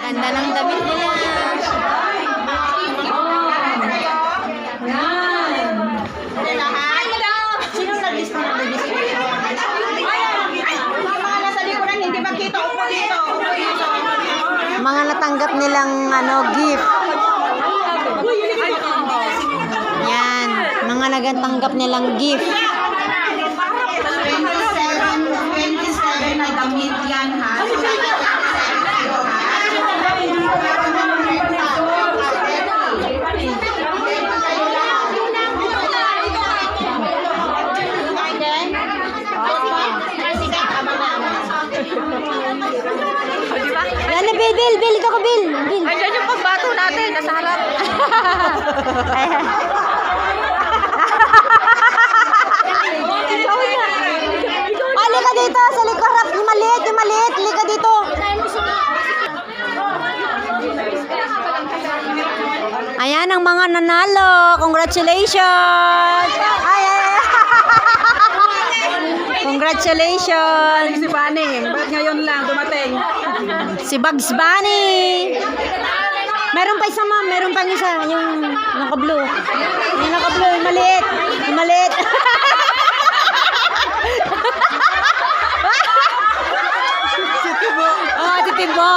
Ganda ng damit nila. Sino nag-list mo ng list? Mga nasa likuran, hindi makita. Upo dito. Mga natanggap nilang gift. Yan, mga nagatanggap nilang gift. 27 na damit yan, ha? Yan na, Bill. Ito ko, Bill. Ayan yung pagbato natin, nasa harap. Halika dito, sa likod harap. Yung maliit. Halika dito. Ayan ang mga nanalo. Congratulations. Ay. Congratulations. Si Bani, ba't ngayon lang dumating? Si Bugs Bunny. Meron pa isa, ma'am. Meron pang isa. Yung naka-blue. Yung naka-blue. Yung maliit. Si Tibo. Oh, si Tibo.